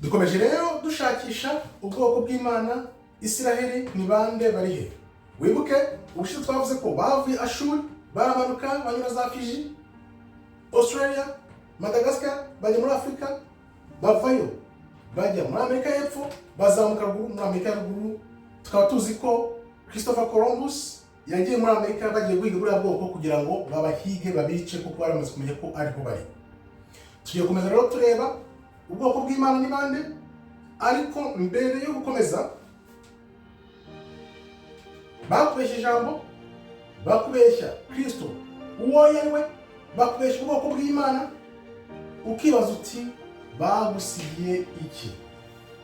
dukomeje rero dushakisha ubwoko bw'Imana. Isiraheli ni bande, bari he? Wibuke ubushize twavuze ko bavuye Ashuri, baramanuka banyura za Fiji, Australia, Madagascar, bajya muri Afrika, bavayo bajya muri Amerika y'Epfo, bazamuka ruguru muri Amerika y'Ruguru. Tukaba tuzi ko Christopher Columbus yagiye muri Amerika bagiye guhiga buriya bwoko kugira ngo babahige babice, kuko baramaze kumenya ko ariho bari. Tugiye komeza rero tureba ubwoko bw'Imana ni bande, ariko mbere yo gukomeza bakubeshya ijambo, bakubeshya Kristo uwo yariwe, bakubeshya ubwoko bw'Imana, ukibaza uti bagusigiye iki?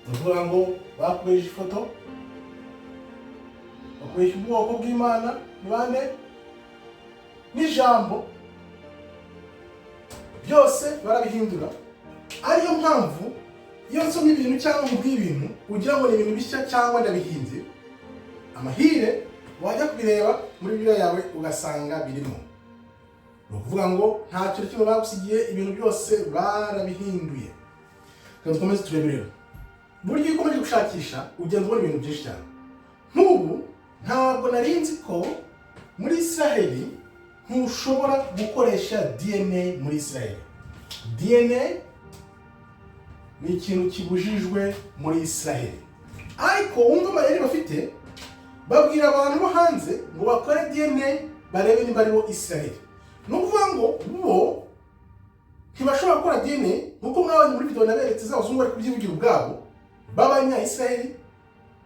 Uvuga ngo bakubeshya ifoto, bakubeshya ubwoko bw'Imana ni bande, n'ijambo byose barabihindura. Ariyo mpamvu iyo nsoma ibintu cyangwa mbwiye ibintu ugira ngo ni ibintu bishya cyangwa ndabihinze, amahire wajya kubireba muri Bibiliya yawe ugasanga birimo. Ni ukuvuga ngo nta kintu kimwe bagusigiye, ibintu byose barabihinduye. Reka dukomeze turebe rero. Buryo iyo ukomeje gushakisha ugenda ubona ibintu byinshi cyane. Nk'ubu ntabwo nari nzi ko muri Isiraheli ntushobora gukoresha DNA muri Isiraheli. DNA ni ikintu kibujijwe muri Isiraheli. Ariko wumva amayeri bafite, babwira abantu bo hanze ngo bakore DNA barebe niba aribo Isiraheli. Ni ukuvuga ngo bo ntibashobora gukora DNA nk'uko mwabonye muri video naberetse z'abazungu bari kubyivugira ubwabo, b'Abanya-Isiraheli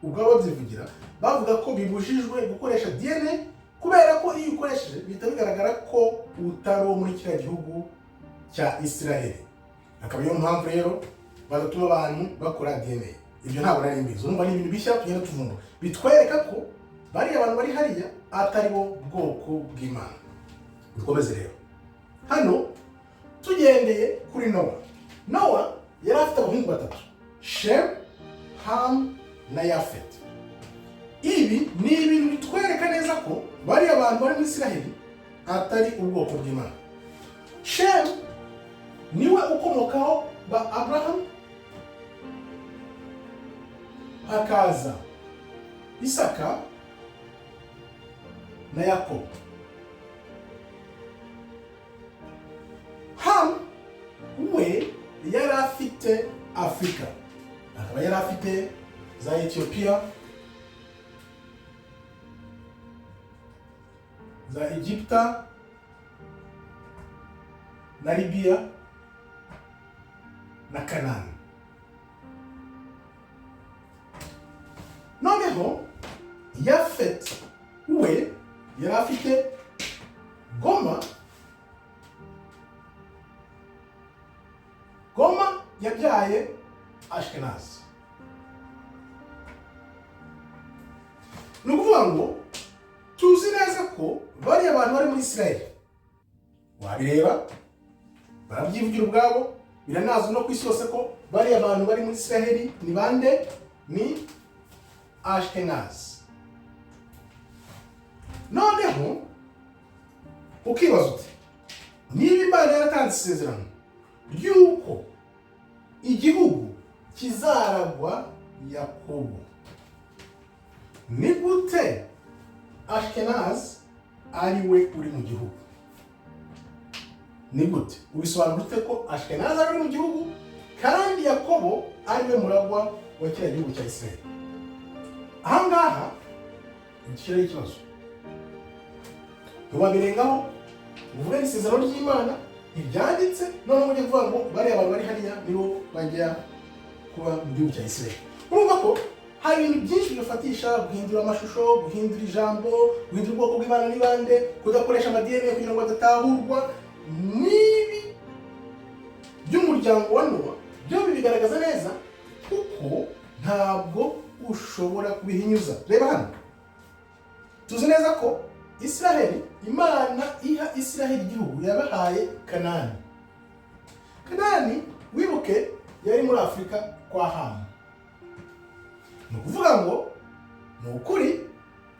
ubwabo babyivugira, bavuga ko bibujijwe gukoresha DNA kubera ko iyo ukoresheje bihita bigaragara ko utari uwo muri kiriya gihugu cya Isiraheli. Akaba ariyo mpamvu rero badatuma abantu bakora DNA. Ibyo ntabwo nari mbizi. Urumva ni ibintu bishya tugenda tuvumba bitwereka ko bari abantu bari hariya atari bo bwoko bw'Imana. Dukomeze rero. Hano tugendeye kuri Nowa. Nowa yari afite abahungu batatu, Shem, Ham na Yafet. Ibi ni ibintu bitwereka neza ko bari abantu bari muri Isiraheli atari ubwoko bw'Imana. Shem niwe ukomokaho ba Abraham, hakaza Isaka na Yakobo. Ham we yari afite Afrika, akaba yari afite za Ethiopia, za Egypta na Libya na Kanani. Noneho Yafet we yari afite Goma. Goma yabyaye Ashkenaz. Ni ukuvuga ngo tuzi neza ko bari abantu bari muri Isiraheli. Wabireba barabyivugira ubwabo, biranazwi no ku isi yose ko bari abantu bari muri Isiraheli ni bande, ni Ashkenaz. Noneho ukibaza uti niba Imana yaratanze isezerano ry'uko igihugu kizaragwa Yakobo, ni gute Ashkenaz ari we uri mu gihugu? Ni gute ubisobanura ute ko Ashkenaz ari mu gihugu kandi Yakobo ari we muragwa wa kiriya gihugu cya Isiraheli? Ahangaha ikirere ikibazo ntiwabirengaho uvuga isezerano ry'Imana ibyanditse, none mujye kuvuga ngo bari abantu bari hariya nibo bajya kuba mu gihugu cya Isiraheli. Urumva ko hari ibintu byinshi bifatisha guhindura amashusho, guhindura ijambo, guhindura ubwoko bw'Imana ni bande, kudakoresha amadini kugira ngo badatahurwa. Nibi by'umuryango wa Nowa byo bigaragaza neza kuko ntabwo ushobora kubihinyuza. Reba hano tuzi neza ko Isiraheli, Imana iha Isiraheli igihugu yabahaye Kanani. Kanani wibuke yari muri Afrika kwa Hamu. Ni ukuvuga ngo ni ukuri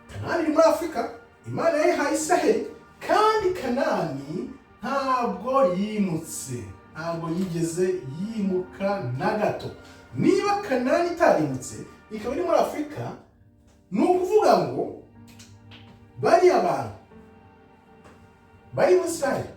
Kanani iri muri Afrika, Imana yayihaye Isiraheli, kandi Kanani ntabwo yimutse, ntabwo yigeze yimuka na gato. niba Kanani itarimutse ikaba iri muri Afurika, ni ukuvuga ngo bari abantu bari muri Isiraheli.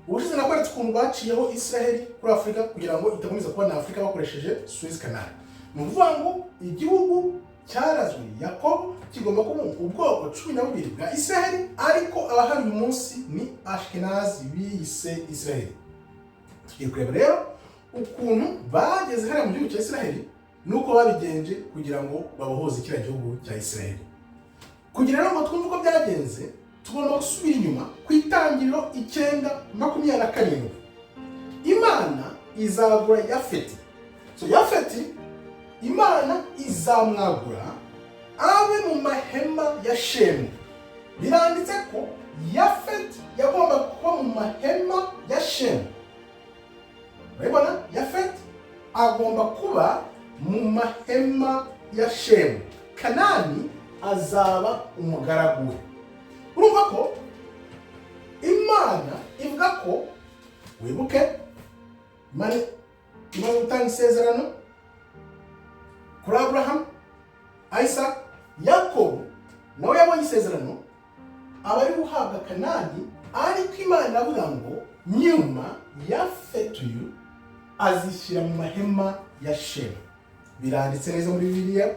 Ubushize nakweretse ukuntu baciyeho Isiraheli kuri Afurika kugira ngo itakomeza kuba na Afurika bakoresheje Suez Canal. Ni ukuvuga ngo igihugu cyarazwe Yakobo kigomba kuba ubwoko 12 bwa Isiraheli, ariko abahari uyu munsi ni Ashkenazi biyise Isiraheli. Tugiye kureba rero ukuntu bageze hariya mu gihugu cya Isiraheli nuko babigenje kugira ngo babohoze kiriya gihugu cya Isiraheli. Kugira rero ngo twumve uko byagenze, tugomba gusubira inyuma ku itangiriro 9:27. Imana izagura Yafeti. So Yafeti Imana izamwagura abe mu mahema ya Shemu. Biranditse ko Yafeti yagomba kuba mu mahema ya Shemu. Urabona, Yafeti agomba kuba mu mahema ya Shemu. Kanani azaba umugaragu we. Urumva ko Imana ivuga ko, wibuke Imana gutanga isezerano kuri Abraham, Isaac, Yakobo nawe yabonye isezerano abari guhabwa Kanani, ariko Imana avuga ngo nyuma Yafeti azishyira mu mahema ya Shemu. Biranditse neza muri Bibiliya,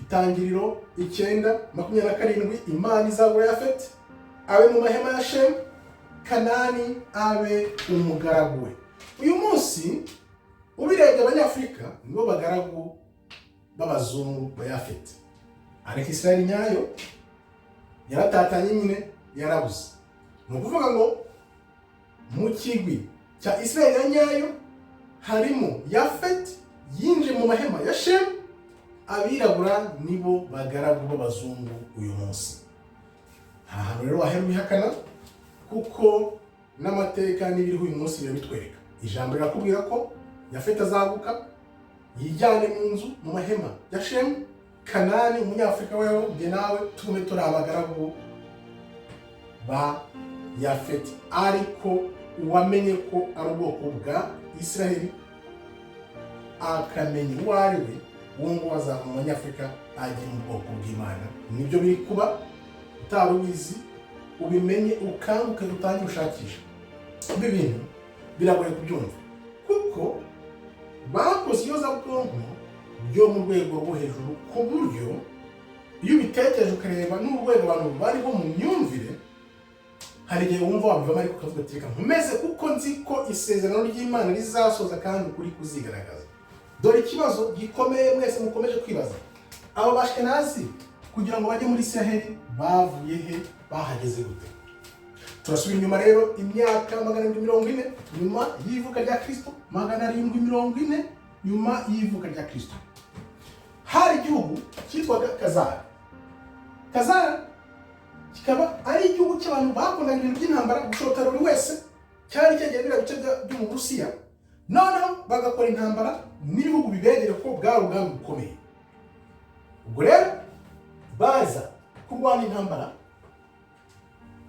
itangiriro 9:27. Imana izagura Yafeti abe mu mahema ya Shemu, Kanani abe umugaragu we. Uyu munsi ubirebye abanyafurika nibo bagaragu b'abazungu ba Yafeti, ariko Isiraheli nyayo yaratatanye nyine yarabuze. Ni ukuvuga ngo mu kigwi cya Isiraheli nyayo harimo Yafeti yinjiye mu mahema ya Shemu, abirabura nibo bagaragu b'abazungu uyu munsi. Nta hantu rero wahera ubihakana, kuko n'amateka n'ibiriho uyu munsi birabitwereka. Ijambo rirakubwira ko Yafeti azaguka yijyane mu nzu mu mahema ya Shemu. Kanani umunyafurika wewe njye nawe tugume turi abagaragu ba Yafeti, ariko uwamenye ko ari ubwoko bwa Isiraheli akamenya uwo ari we, uwo ngo azava mu banyafurika agiye mu bwoko bw'Imana. Nibyo biri kuba, utari ubizi ubimenye, ukanguke utange ushakisha. Ibi bintu biragoye kubyumva, kuko bakoze iyozabwonko byo mu rwego rwo hejuru, ku buryo iyo ubitekereje ukareba n'urwego abantu bariho mu myumvire, hari igihe wumva wabivamo ariko ukavuga ati reka nkomeze kuko nzi ko isezerano ry'Imana rizasoza kandi ukuri kuzigaragaza. Dore ikibazo gikomeye mwese mukomeje kwibaza, abo Bashkenazi kugira ngo bajye muri Isiraheli bavuye he, bahageze gute? Turasubira inyuma rero imyaka 740 nyuma y'ivuka rya Kristo, 740 nyuma y'ivuka rya Kristo, hari igihugu cyitwaga Kazar. Kazar kikaba ari igihugu cy'abantu bakundaga ibintu by'intambara, gushotera buri wese, cyari cyagiye bira bice byo mu Burusiya, noneho bagakora intambara n'ibihugu bibegere ko bwari ubwami bukomeye. Ubwo rero Baza kurwana intambara,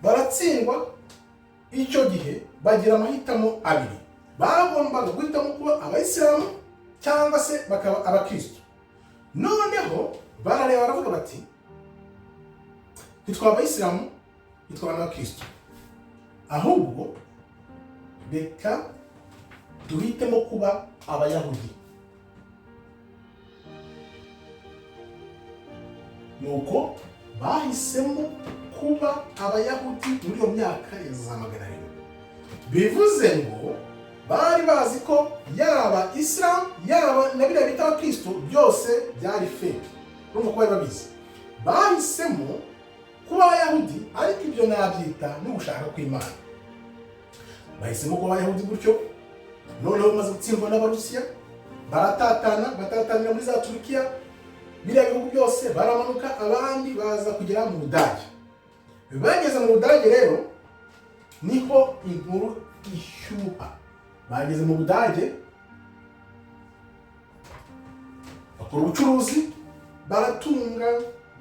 baratsindwa. Icyo gihe bagira amahitamo abiri, bagombaga guhitamo kuba abasilamu cyangwa se bakaba abakristo. Noneho barareba baravuga bati twitwa abasilamu, twitwa abakristo, ahubwo reka duhitemo kuba abayahudi. Nuko bahisemo kuba abayahudi muri iyo myaka ya za 700. Bivuze ngo bari bazi ko yaba Islam yaba na biriya bita Kristo byose byari fake. Urumva ko bari babizi. Bahisemo kuba abayahudi, ariko ibyo nabyita n'ugushaka kw'Imana. Bahisemo kuba abayahudi gutyo, noneho bamaze gutsindwa n'abarusiya, batatanira muri za Turukiya, biriya bihugu byose baramanuka, abandi baza kugera mu Budage. Bageze mu Budage rero niho inkuru ishyuha. Bageze mu Budage bakora ubucuruzi,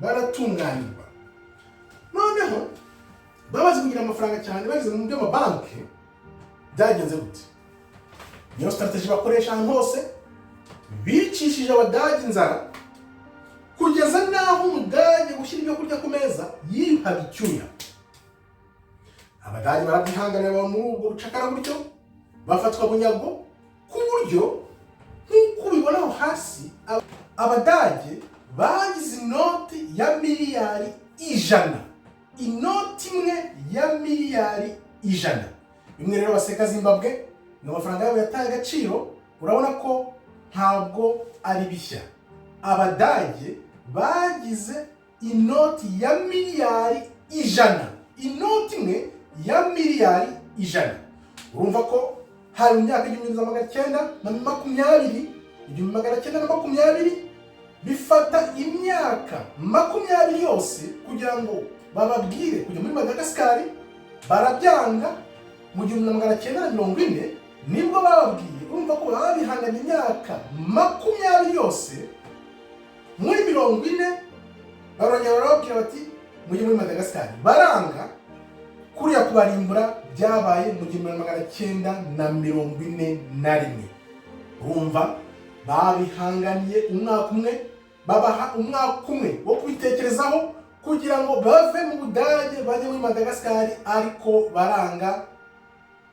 baratunganirwa. Noneho babaze kugira amafaranga cyane, bageze mu by'amabanki. Byagenze gute? Niyo strategy bakoresha ahantu hose, bicishije abadage inzara kugeza naho umudage gushyira ibyo kurya ku meza yihaga icyuya. Abadage barabyihanganira baba muri ubwo bucakara gutyo, bafatwa bunyago ku buryo nk'uko ubibona aho hasi abadage bagize inoti ya miliyari 100. Inoti imwe ya miliyari 100. Bimwe rero baseka Zimbabwe n'amafaranga yabo yataye agaciro, urabona ko ntabwo ari bishya. Abadage bagize inoti ya miliyari 100. Inoti imwe ya miliyari 100. Urumva ko hari mu myaka 1920 bifata imyaka 20 yose kugira ngo bababwire kujya muri Madagascar. Barabyanga. Mu 1940 nibwo bababwiye. Urumva ko babihanganye imyaka 20 yose. Muri 40 barongera barababwira bati mujye muri Madagascar. Baranga. Kuriya kubarimbura byabaye mu 1941. Urumva babihanganiye umwaka umwe, babaha umwaka umwe wo kubitekerezaho kugira ngo bave mu Budage bajye muri Madagascar, ariko baranga,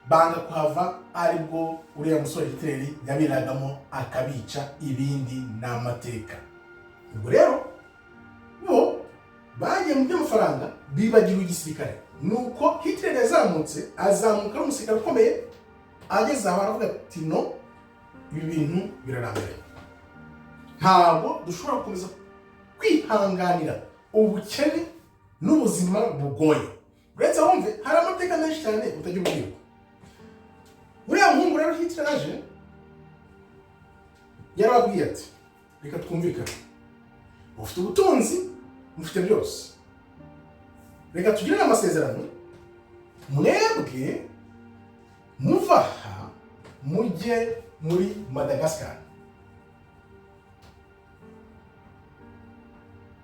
banga kuhava. Aribwo uriya musore Hitler yabiragamo akabica, ibindi n'amateka. Ubwo rero bo bagiye mu by'amafaranga bibagira igisirikare. Nuko Hitler yazamutse, azamuka ari umusirikare ukomeye, ageze aho aravuga ati no, ibi bintu birarangaye, ntabwo dushobora gukomeza kwihanganira ubukene n'ubuzima bugoye. Uretse wumve hari amateka menshi cyane utajya ubwirwa. Uriya muhungu rero Hitler aje yarababwiye ati reka twumvikane, ufite ubutunzi, mufite byose, reka tugirane amasezerano, mwebwe muvaha mujye muri Madagascar.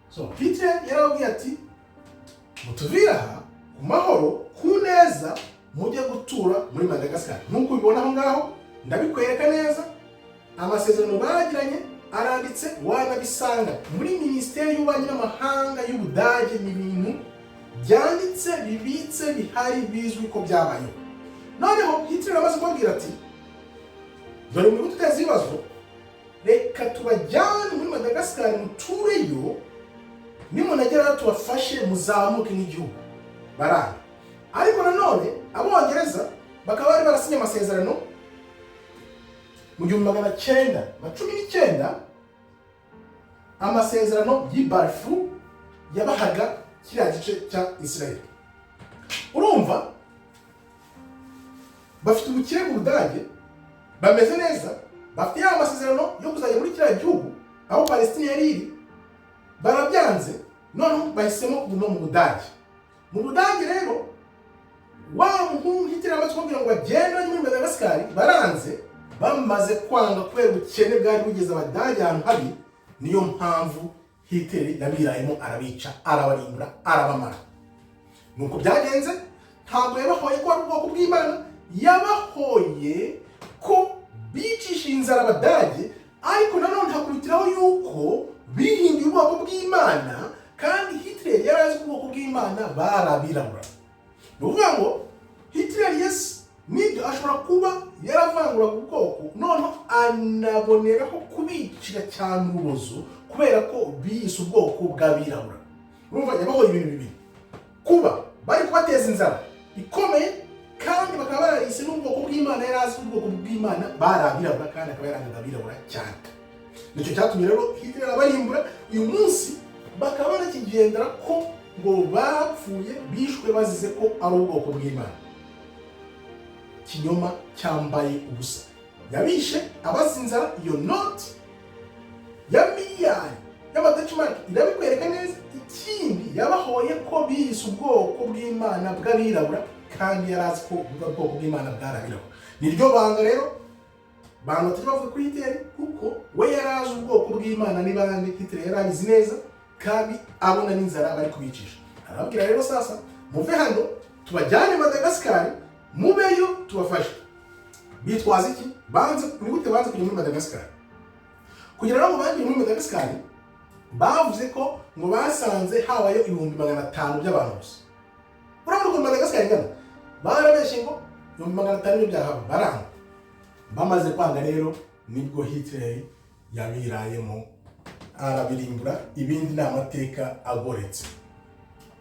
So Hitler yarababwiye ati mutuvira aha ku mahoro, ku neza, mujye gutura muri Madagascar. Nkuko ubibona aho ngaho ndabikwereka neza. Amasezerano baragiranye aranditse, wanabisanga muri Minisiteri y'Ububanyi n'Amahanga y'Ubudage. Ni ibintu byanditse, bibitse, bihari, bizwi ko byabayeho. Noneho Hitler amaze kubabwira ati dore muri guteza ibibazo, reka tubajyane muri Madagascar mutureyo, nimunagera tubafashe muzamuke nk'igihugu. Baranga. Ariko nanone Abongereza bakaba bari barasinye amasezerano mu 1919, amasezerano y'Ibarfu yabahaga kiriya gice cya Israel. Urumva bafite ubukire mu Budage, bameze neza, bafite ya amasezerano yo kuzajya muri kiriya gihugu aho Palestine yari iri. Barabyanze, none bahisemo kuguma mu Budage. Mu Budage rero wa muhungu Hitler amaze kubwira ngo bagende muri Madagascar, baranze. Bamaze kwanga kubera ubukene bwari bugeze Abadage ahantu habi, niyo mpamvu Hitler yabirayemo arabica, arabarimbura, arabamara. Nuko byagenze. Ntabwo yabahoye ko ari ubwoko bw'Imana, yabahoye ko bicisha inzara Abadage, ariko nanone hakubitiraho yuko bihinduye ubwoko bw'Imana, kandi Hitler yari azi ubwoko bw'Imana barabirabura. Ni ukuvuga ngo Hitler yes nibyo ashobora kuba yaravanguraga ubwoko, none anaboneraho kubicira cyane urubozo kubera ko biyise ubwoko bw'abirabura. Urumva yabahoye ibintu bibiri: kuba bari kubateza inzara ikomeye, kandi bakaba barayise n'ubwoko bw'Imana, yari azi ubwoko bw'Imana barabirabura, kandi akaba yarangaga abirabura cyane. Nicyo cyatumye rero Hitler abarimbura. Uyu munsi bakaba banakigendera ko ngo bapfuye, bishwe bazize ko ari ubwoko bw'Imana. Kinyoma cyambaye ubusa. Yabishe abasinzara. Iyo noti ya miliyari y'amadolari irabikwereka neza. Ikindi yabahoye ko biyise ubwoko bw'Imana bw'abirabura, kandi yarazi ko ubwoko bw'Imana bwarabirabura. Niryo banga rero bantu batajya bavuga kuri Hitler, kuko we yarazi ubwoko bw'Imana n'ibanga. Hitler yarabizi neza, kandi abona n'inzara bari kubicisha. Arababwira rero sasa muve hano tubajyane Madagascar, mubeyo tubafashe. Bitwaza iki? Banze kujya muri Madagascar. kugira ngo bagiye muri Madagascar bavuze ko ngo basanze habayo 500 by'abantu gusa. Urabona ko Madagascar ingana barabeshye ngo 500 by'ahaba baranga. Bamaze kwanga rero nibwo Hitler yabirayemo arabirimbura, ibindi n'amateka agoretse.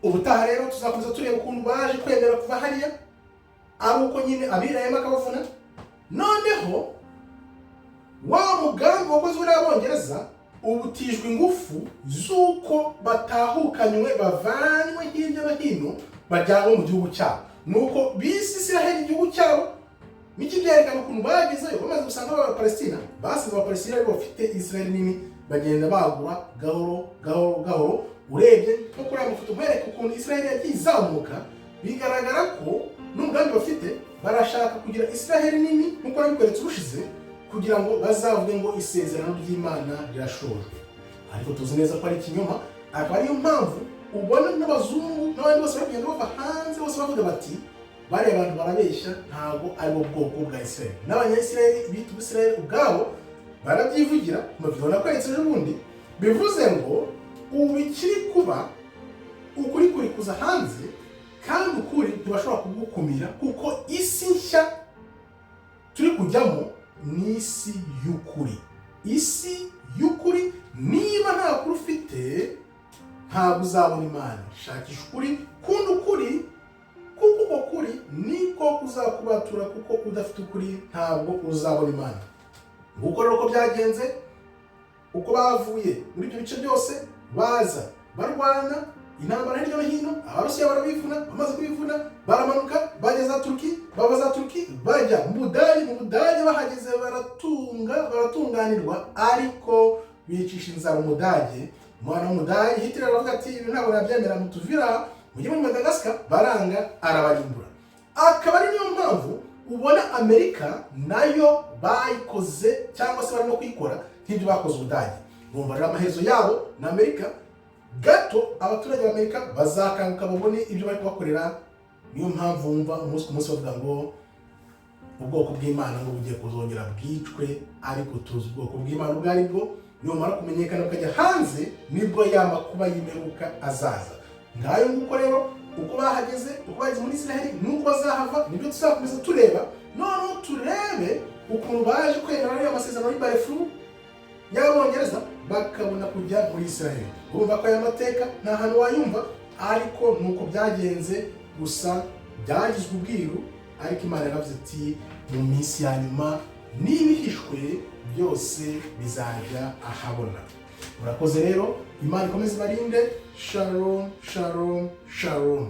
Ubutaha rero tuzakomeza tureba ukuntu baje kwemera kuva hariya ari uko nyine abirayemo akabavuna. Noneho wa mugambi wakozwe n'Abongereza ubutijwe ingufu z'uko batahukanywe bavanywe hirya no hino bajyanwe mu gihugu cyabo. Nuko bisi Isiraheli igihugu cyabo niki byerekana ukuntu bagezeyo bamaze gusanga Abapalestina basize Abapalestina ari bafite Isiraheli nini bagenda bagura gahoro. Urebye nko kuri amafoto mwereka ukuntu Isiraheli yagiye izamuka, bigaragara ko n'umugambi bafite barashaka kugira Isiraheli nini nkuko nabikweretse ubushize, kugira ngo bazavuge ngo isezerano ry'Imana rirashoje. Ariko tuzi neza ko ari ikinyoma. Akaba ariyo mpamvu ubona n'abazungu n'abandi bose bagenda bava hanze bose bavuga bati bari abantu barabeshya, ntago ari bo bwoko bwa Isiraheli. N'abanyayisiraheli bita Ubusiraheli ubwabo barabyivugira mu video nakweretse ejo bundi, bivuze ngo ubu ikiri kuba ukuri kuri kuza hanze, kandi ukuri ntibashobora kugukumira kuko isi nshya turi kujyamo ni isi y'ukuri. Isi y'ukuri, niba nta kuri ufite ntabwo uzabona Imana. Shakisha ukuri, kunda ukuri, kuko uko kuri niko kuzakubatura, kuko udafite ukuri ntabwo uzabona Imana. Nguko rero uko byagenze, uko bavuye muri ibyo bice byose baza barwana intambara hirya no hino. Abarusiya barabivuna, bamaze kubivuna baramanuka bageza Turukiya, babaza Turukiya bajya mu Budage bahageze baratunganirwa, ariko bicisha inzara Umudage. Umwana w'Umudage Hitler aravuga ati ibi ntabwo nabyemera, mutuvira mujye muri Madagascar, baranga arabarimbura. Akaba ari niyo mpamvu ubona Amerika nayo bayikoze cyangwa se barimo kwikora nk'ibyo bakoze Ubudage. Bumva rero amaherezo yabo na Amerika gato, abaturage b'Amerika bazakanguka babone ibyo bari kubakorera. Niyo mpamvu wumva umunsi ku munsi bavuga ngo ubwoko bw'Imana ngo bugiye kuzongera bwicwe, ariko tuzi ubwoko bw'Imana ubwo ari bwo. Nyuma kumenyekana ukajya hanze nibwo yamakuba yimeruka azaza. Ngayo nguko rero uko bahageze, uko bageze muri Isiraheli nuko bazahava, nibyo tuzakomeza tureba. Noneho turebe ukuntu baje kwemera ariyo amasezerano y'Ibarefu y'Abongereza bakabona kujya muri Isiraheli. Urumva ko aya mateka nta hantu wayumva, ariko nuko byagenze. Gusa byagizwe ubwiru, ariko Imana yaravuze ati mu minsi ya nyuma n'ibihishwe byose bizajya ahabona. Murakoze rero, Imana ikomeze ibarinde. Shalom, shalom, shalom.